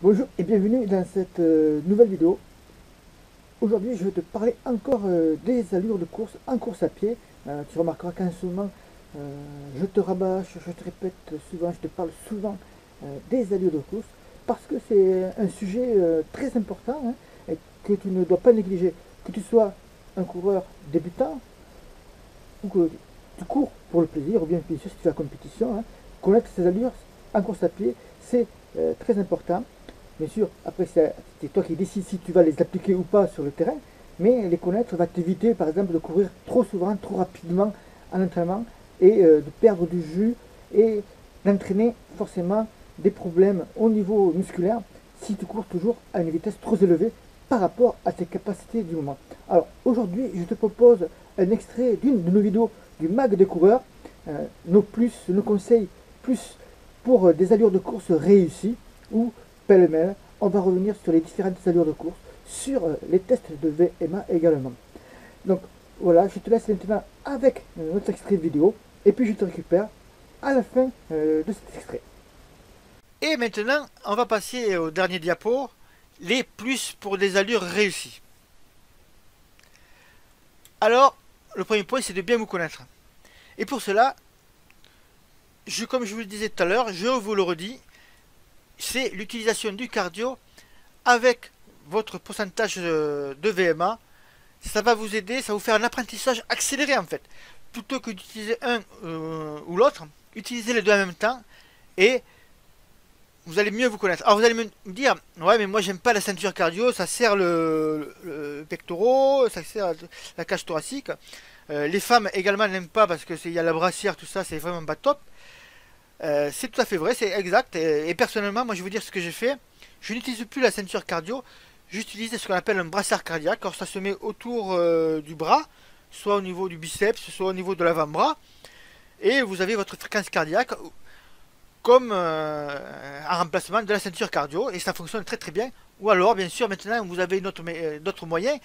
Bonjour et bienvenue dans cette nouvelle vidéo. Aujourd'hui je vais te parler encore des allures de course en course à pied. Tu remarqueras qu'en ce moment je te rabâche, je te répète souvent, je te parle souvent des allures de course parce que c'est un sujet très important, hein, et que tu ne dois pas négliger. Que tu sois un coureur débutant ou que tu cours pour le plaisir ou bien sûr si tu fais la compétition, hein, connaître ces allures en course à pied c'est très important. Bien sûr, après c'est toi qui décides si tu vas les appliquer ou pas sur le terrain, mais les connaître va t'éviter par exemple de courir trop souvent, trop rapidement en entraînement et de perdre du jus et d'entraîner forcément des problèmes au niveau musculaire si tu cours toujours à une vitesse trop élevée par rapport à tes capacités du moment. Alors aujourd'hui, je te propose un extrait d'une de nos vidéos du mag des coureurs, nos conseils plus pour des allures de course réussies ou pêle-mêle. On va revenir sur les différentes allures de course, sur les tests de VMA également. Donc voilà, je te laisse maintenant avec notre extrait vidéo et puis je te récupère à la fin de cet extrait. Et maintenant, on va passer au dernier diapo, les plus pour des allures réussies. Alors, le premier point, c'est de bien vous connaître. Et pour cela, comme je vous le disais tout à l'heure, je vous le redis, c'est l'utilisation du cardio avec votre pourcentage de VMA. Ça va vous aider, ça va vous faire un apprentissage accéléré en fait. Plutôt que d'utiliser un ou l'autre, utilisez les deux en même temps et vous allez mieux vous connaître. Alors vous allez me dire, ouais mais moi j'aime pas la ceinture cardio, ça sert le pectoraux, ça sert la cage thoracique. Les femmes également n'aiment pas parce que il y a la brassière, tout ça, c'est vraiment pas top. C'est tout à fait vrai, c'est exact. Et personnellement, moi je vais vous dire ce que j'ai fait. Je n'utilise plus la ceinture cardio, j'utilise ce qu'on appelle un brassard cardiaque. Alors ça se met autour du bras, soit au niveau du biceps, soit au niveau de l'avant-bras. Et vous avez votre fréquence cardiaque comme un remplacement de la ceinture cardio. Et ça fonctionne très très bien. Ou alors, bien sûr, maintenant vous avez d'autres moyens.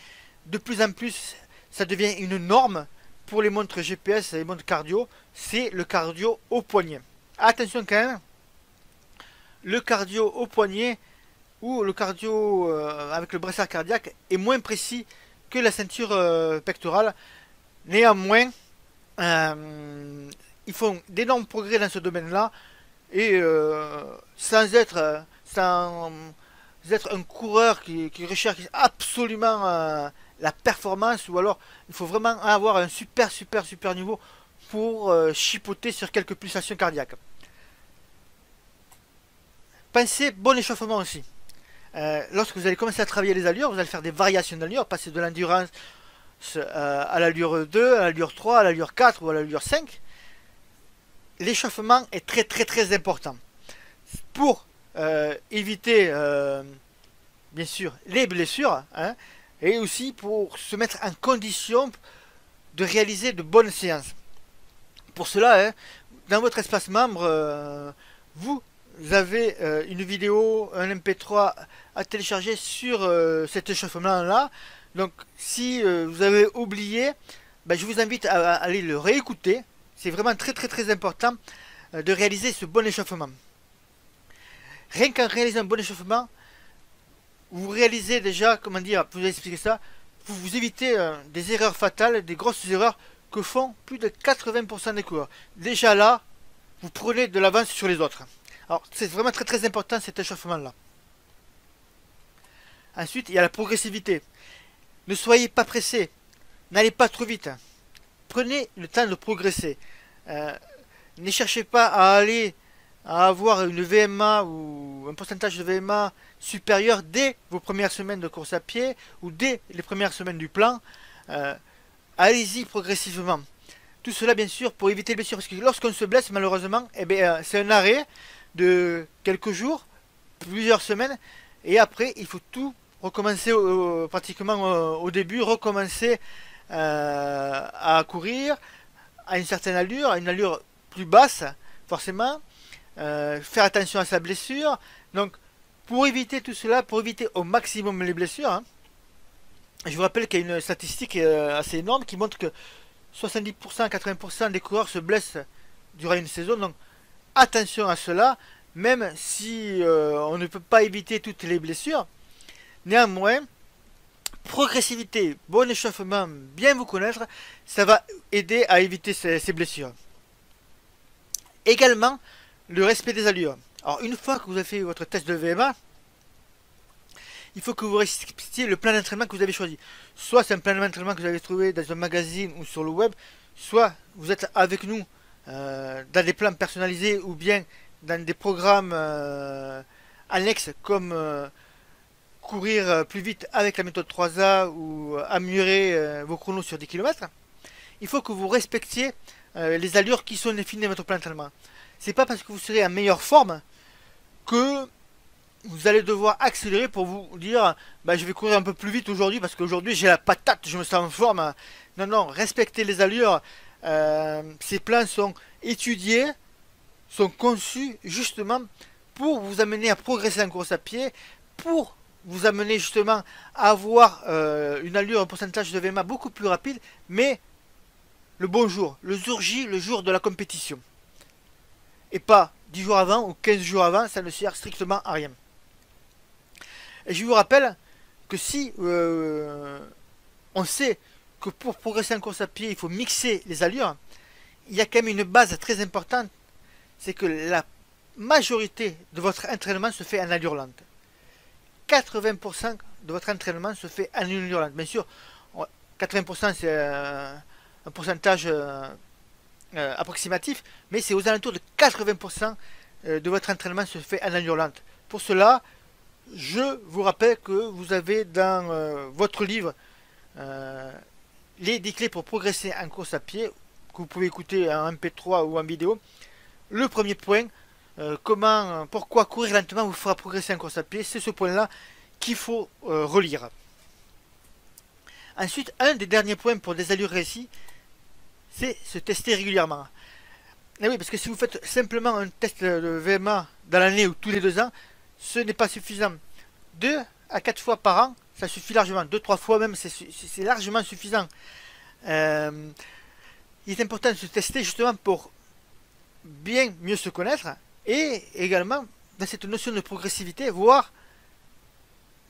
De plus en plus, ça devient une norme pour les montres GPS et les montres cardio. C'est le cardio au poignet. Attention quand même, le cardio au poignet ou le cardio avec le brassard cardiaque est moins précis que la ceinture pectorale. Néanmoins, ils font d'énormes progrès dans ce domaine-là et sans être un coureur qui recherche absolument la performance, ou alors il faut vraiment avoir un super niveau pour chipoter sur quelques pulsations cardiaques. Pensez bon échauffement aussi. Lorsque vous allez commencer à travailler les allures, vous allez faire des variations d'allure, passer de l'endurance à l'allure 2, à l'allure 3, à l'allure 4 ou à l'allure 5. L'échauffement est très important. Pour éviter, bien sûr, les blessures, hein, et aussi pour se mettre en condition de réaliser de bonnes séances. Pour cela, hein, dans votre espace membre, vous avez une vidéo, un MP3 à télécharger sur cet échauffement là. Donc si vous avez oublié, ben, je vous invite à aller le réécouter. C'est vraiment très important de réaliser ce bon échauffement. Rien qu'en réalisant un bon échauffement, vous réalisez déjà, comment dire, vous expliquer ça, vous évitez des erreurs fatales, des grosses erreurs que font plus de 80% des coureurs. Déjà là, vous prenez de l'avance sur les autres. Alors c'est vraiment très important cet échauffement là. Ensuite il y a la progressivité. Ne soyez pas pressé, n'allez pas trop vite. Prenez le temps de progresser. Ne cherchez pas à avoir une VMA ou un pourcentage de VMA supérieur dès vos premières semaines de course à pied ou dès les premières semaines du plan. Allez-y progressivement. Tout cela bien sûr pour éviter les blessures, parce que lorsqu'on se blesse malheureusement, c'est un arrêt de quelques jours, plusieurs semaines, et après il faut tout recommencer pratiquement au début, recommencer à courir à une certaine allure, à une allure plus basse forcément, faire attention à sa blessure. Donc pour éviter tout cela, pour éviter au maximum les blessures, hein, je vous rappelle qu'il y a une statistique assez énorme qui montre que 70% à 80% des coureurs se blessent durant une saison. Donc attention à cela, même si on ne peut pas éviter toutes les blessures. Néanmoins, progressivité, bon échauffement, bien vous connaître, ça va aider à éviter ces blessures. Également, le respect des allures. Alors, une fois que vous avez fait votre test de VMA, il faut que vous respectiez le plan d'entraînement que vous avez choisi. Soit c'est un plan d'entraînement que vous avez trouvé dans un magazine ou sur le web, soit vous êtes avec nous dans des plans personnalisés ou bien dans des programmes annexes comme courir plus vite avec la méthode 3A ou améliorer vos chronos sur 10 km. Il faut que vous respectiez les allures qui sont définies dans votre plan d'entraînement. C'est pas parce que vous serez en meilleure forme que vous allez devoir accélérer pour vous dire bah, je vais courir un peu plus vite aujourd'hui parce qu'aujourd'hui j'ai la patate, je me sens en forme. Non, non, respectez les allures. Ces plans sont étudiés, sont conçus justement pour vous amener à progresser en course à pied, pour vous amener justement à avoir une allure, un pourcentage de VMA beaucoup plus rapide, mais le bon jour, le jour J, le jour de la compétition. Et pas 10 jours avant ou 15 jours avant, ça ne sert strictement à rien. Et je vous rappelle que si on sait que pour progresser en course à pied, il faut mixer les allures, il y a quand même une base très importante, c'est que la majorité de votre entraînement se fait en allure lente. 80% de votre entraînement se fait en allure lente. Bien sûr, 80% c'est un pourcentage approximatif, mais c'est aux alentours de 80% de votre entraînement se fait en allure lente. Pour cela, je vous rappelle que vous avez dans votre livre les 10 clés pour progresser en course à pied, que vous pouvez écouter en MP3 ou en vidéo. Le premier point, pourquoi courir lentement vous fera progresser en course à pied, c'est ce point-là qu'il faut relire. Ensuite, un des derniers points pour des allures réussies, c'est se tester régulièrement. Et oui, parce que si vous faites simplement un test de VMA dans l'année ou tous les 2 ans, ce n'est pas suffisant. 2 à 4 fois par an, ça suffit largement. 2-3 fois même, c'est largement suffisant. Il est important de se tester justement pour bien mieux se connaître et également dans cette notion de progressivité, voir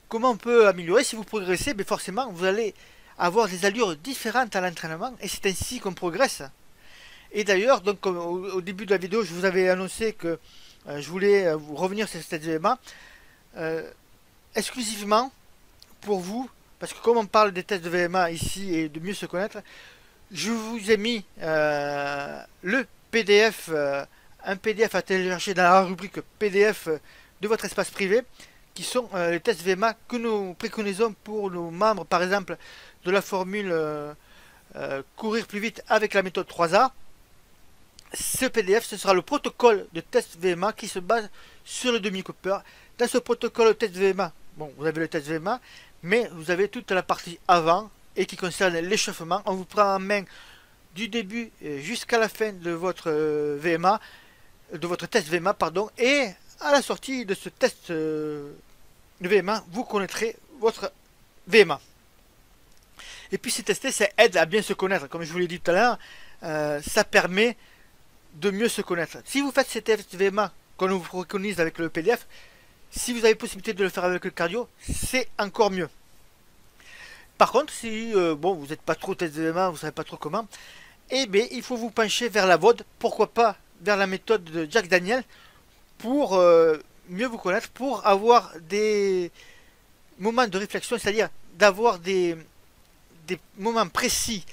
comment on peut améliorer. Si vous progressez, mais forcément vous allez avoir des allures différentes à l'entraînement et c'est ainsi qu'on progresse. Et d'ailleurs, donc au début de la vidéo, je vous avais annoncé que je voulais vous revenir sur cet élément exclusivement pour vous, parce que comme on parle des tests de VMA ici et de mieux se connaître, je vous ai mis le PDF, un PDF à télécharger dans la rubrique PDF de votre espace privé, qui sont les tests VMA que nous préconisons pour nos membres, par exemple de la formule courir plus vite avec la méthode 3A. Ce PDF, ce sera le protocole de test VMA qui se base sur le demi-cooper. Dans ce protocole de test VMA, bon, vous avez le test VMA, mais vous avez toute la partie avant et qui concerne l'échauffement. On vous prend en main du début jusqu'à la fin de votre VMA, de votre test VMA, pardon, et à la sortie de ce test de VMA, vous connaîtrez votre VMA. Et puis ces tests, ça aide à bien se connaître. Comme je vous l'ai dit tout à l'heure, ça permet de mieux se connaître. Si vous faites ces tests VMA, qu'on vous préconise avec le PDF, si vous avez possibilité de le faire avec le cardio, c'est encore mieux. Par contre, si bon, vous n'êtes pas trop test VMA, vous ne savez pas trop comment, eh bien, il faut vous pencher vers la VOD, pourquoi pas vers la méthode de Jack Daniel, pour mieux vous connaître, pour avoir des moments de réflexion, c'est-à-dire d'avoir des moments précis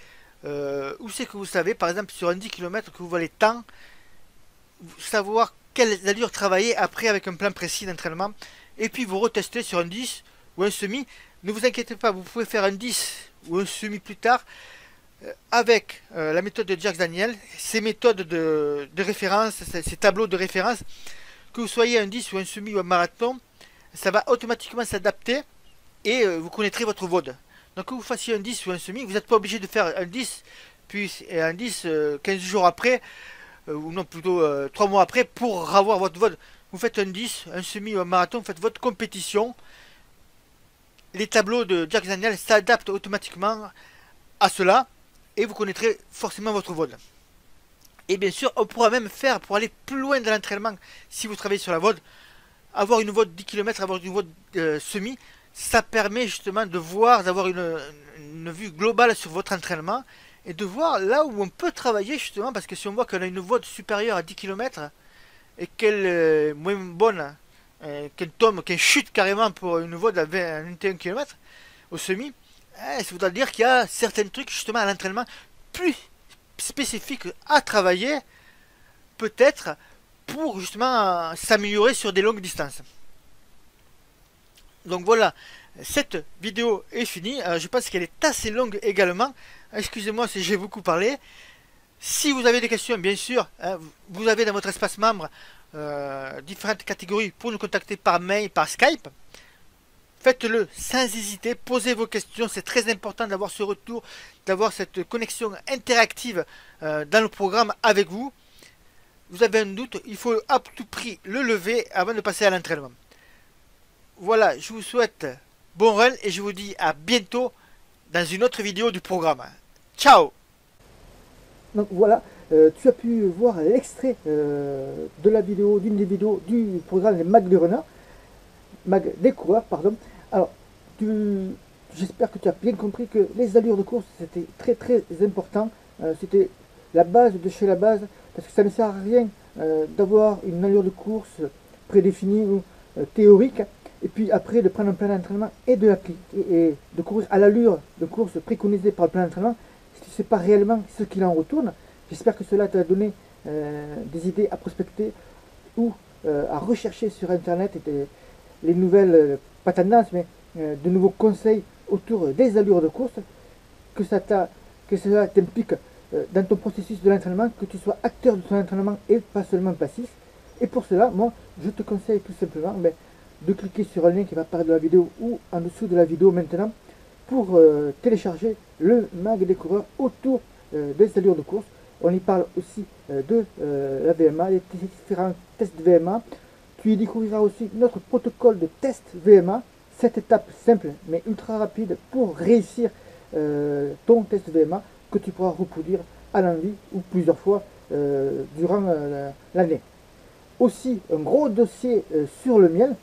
où c'est que vous savez, par exemple sur un 10 km que vous valez tant, savoir quelles allures travailler après avec un plan précis d'entraînement, et puis vous retestez sur un 10 ou un semi. Ne vous inquiétez pas, vous pouvez faire un 10 ou un semi plus tard avec la méthode de Jack Daniel, ces méthodes de référence, ces tableaux de référence, que vous soyez un 10 ou un semi ou un marathon, ça va automatiquement s'adapter et vous connaîtrez votre VOD. Donc que vous fassiez un 10 ou un semi, vous n'êtes pas obligé de faire un 10 puis un 10 15 jours après, ou non plutôt 3 mois après pour avoir votre VOD. Vous faites un 10, un semi ou un marathon, vous faites votre compétition. Les tableaux de Jack Daniel s'adaptent automatiquement à cela et vous connaîtrez forcément votre VOD. Et bien sûr, on pourra même faire, pour aller plus loin dans l'entraînement, si vous travaillez sur la VOD, avoir une VOD 10 km, avoir une VOD semi, ça permet justement de voir, d'avoir une vue globale sur votre entraînement et de voir là où on peut travailler justement, parce que si on voit qu'on a une VOD supérieure à 10 km et qu'elle est moins bonne, qu'elle tombe, qu'elle chute carrément pour une VOD à 21 km au semi, ça voudra dire qu'il y a certains trucs justement à l'entraînement plus spécifiques à travailler, peut-être pour justement s'améliorer sur des longues distances. Donc voilà, cette vidéo est finie. Je pense qu'elle est assez longue également. Excusez-moi si j'ai beaucoup parlé. Si vous avez des questions, bien sûr, vous avez dans votre espace membre différentes catégories pour nous contacter par mail, par Skype. Faites-le sans hésiter, posez vos questions, c'est très important d'avoir ce retour, d'avoir cette connexion interactive dans le programme avec vous. Vous avez un doute, il faut à tout prix le lever avant de passer à l'entraînement. Voilà, je vous souhaite bon run et je vous dis à bientôt dans une autre vidéo du programme. Ciao! Donc voilà, tu as pu voir l'extrait de la vidéo, d'une des vidéos du programme des Mag des Runner, Mag des coureurs, pardon. Alors, j'espère que tu as bien compris que les allures de course c'était très très important. C'était la base de chez la base, parce que ça ne sert à rien d'avoir une allure de course prédéfinie ou théorique, et puis après de prendre un plan d'entraînement et de l'appliquer et de courir à l'allure de course préconisée par le plan d'entraînement si tu ne sais pas réellement ce qu'il en retourne. J'espère que cela t'a donné des idées à prospecter ou à rechercher sur internet et les nouvelles, pas tendances, mais de nouveaux conseils autour des allures de course, que cela t'implique dans ton processus de l'entraînement, que tu sois acteur de ton entraînement et pas seulement passif. Et pour cela, moi, je te conseille tout simplement de cliquer sur un lien qui va apparaître dans la vidéo ou en dessous de la vidéo maintenant pour télécharger le mag des coureurs autour des allures de course. On y parle aussi de la VMA, les différents tests VMA. Tu y découvriras aussi notre protocole de test VMA, 7 étapes simples mais ultra rapides pour réussir ton test VMA que tu pourras reproduire à l'envie ou plusieurs fois durant l'année. Aussi un gros dossier sur le miel,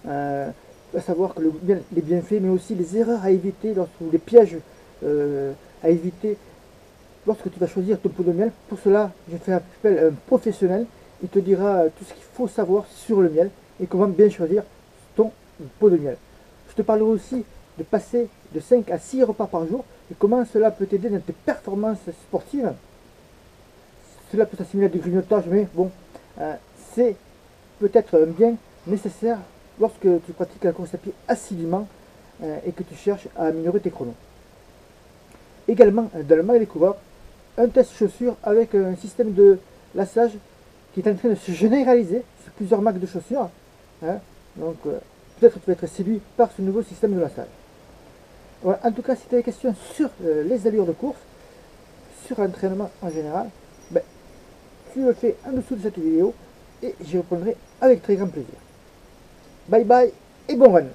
à savoir que le miel, les bienfaits mais aussi les erreurs à éviter, ou les pièges à éviter lorsque tu vas choisir ton pot de miel. Pour cela, j'ai fait appel à un professionnel. Il te dira tout ce qu'il faut savoir sur le miel et comment bien choisir ton pot de miel. Je te parlerai aussi de passer de 5 à 6 repas par jour et comment cela peut t'aider dans tes performances sportives. Cela peut s'assimiler à du grignotage, mais bon, c'est peut-être un bien nécessaire lorsque tu pratiques la course à pied assidûment et que tu cherches à améliorer tes chronos. Également, dans le mag des coureurs, un test chaussures avec un système de lassage qui est en train de se généraliser sur plusieurs marques de chaussures. Donc, peut-être tu vas être séduit par ce nouveau système de lassage. Voilà. En tout cas, si tu as des questions sur les allures de course, sur l'entraînement en général, tu le fais en dessous de cette vidéo et j'y répondrai avec très grand plaisir. Bye bye et bon run!